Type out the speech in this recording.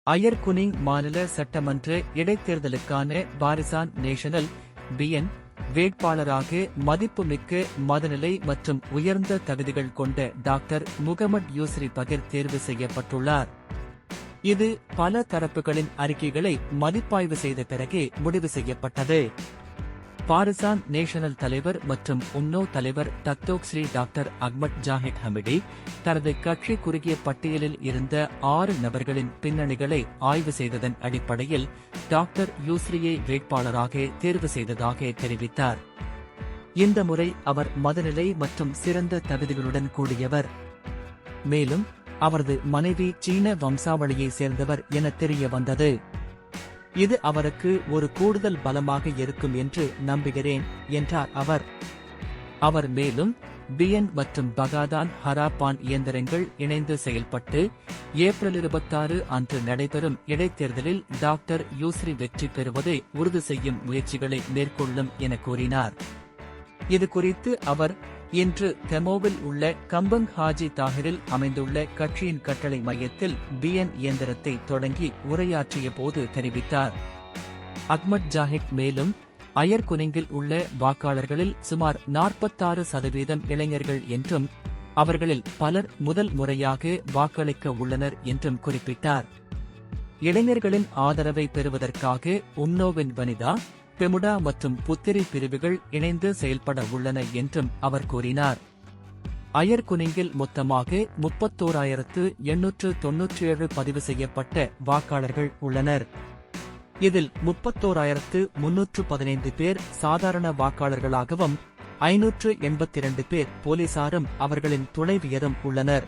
அயர்குனிங் மாநில சட்டமன்ற இடைத்தேர்தலுக்கான பாரிசான் நேஷனல் (பிஎன்) வேட்பாளராக மதிப்புமிக்க மதநிலை மற்றும் உயர்ந்த தகுதிகள் கொண்ட டாக்டர் முகமட் யூஸ்ரி பகீர் தேர்வு செய்யப்பட்டுள்ளார். இது பல தரப்புகளின் அறிக்கைகளை மதிப்பாய்வு செய்த பிறகே முடிவு செய்யப்பட்டது. பாரிசான் நேஷனல் தலைவர் மற்றும் உன்னோ தலைவர் Datuk Seri doctor Ahmad Zahid Hamidi தனது கட்சி குறுகிய பட்டியலில் இருந்த 6 நபர்களின் பின்னணிகளை ஆய்வு செய்ததன் அடிப்படையில் டாக்டர் யூஸ்ரியை வேட்பாளராக தேர்வு செய்ததாக தெரிவித்தார். இந்த முறை அவர் மதநிலை மற்றும் சிறந்த தகுதிகளுடன் கூடியவர். மேலும் அவரது மனைவி சீன வம்சாவளியை சேர்ந்தவர் என தெரிய வந்தது. இது அவருக்கு ஒரு கூடுதல் பலமாக இருக்கும் என்று நம்புகிறேன் என்றார் அவர். அவர் மேலும் பிஎன் மற்றும் பகாதான் ஹராப்பான் இயந்திரங்கள் இணைந்து செயல்பட்டு ஏப்ரல் 26 அன்று நடைபெறும் இடைத்தேர்தலில் டாக்டர் யூஸ்ரி வெற்றி பெறுவதை உறுதி செய்யும் முயற்சிகளை மேற்கொள்ளும் என கூறினார். இது குறித்து அவர் இன்று கெமோவில் உள்ள கம்பங் ஹாஜி தாஹிரில் அமைந்துள்ள கட்சியின் கட்டளை மையத்தில் பிஎன் இயந்திரத்தை தொடங்கி உரையாற்றிய போது தெரிவித்தார். அஹ்மத் ஜாஹித் மேலும் அயர்குனிங்கில் உள்ள வாக்காளர்களில் சுமார் 46% இளைஞர்கள் என்றும் அவர்களில் பலர் முதல் முறையாக வாக்களிக்க உள்ளனர் என்றும் குறிப்பிட்டார். இளைஞர்களின் ஆதரவை பெறுவதற்காக உன்னோவின் வனிதா, பெமுடா மற்றும் புத்திரி பிரிவுகள் இணைந்து செயல்பட உள்ளன என்றும் அவர் கூறினார். அயர்குனிங்கில் மொத்தமாக 31,897 பதிவு செய்யப்பட்ட வாக்காளர்கள் உள்ளனர். இதில் 31,315 பேர் சாதாரண வாக்காளர்களாகவும் 582 பேர் போலீசாரும் அவர்களின் துணைவியரும் உள்ளனர்.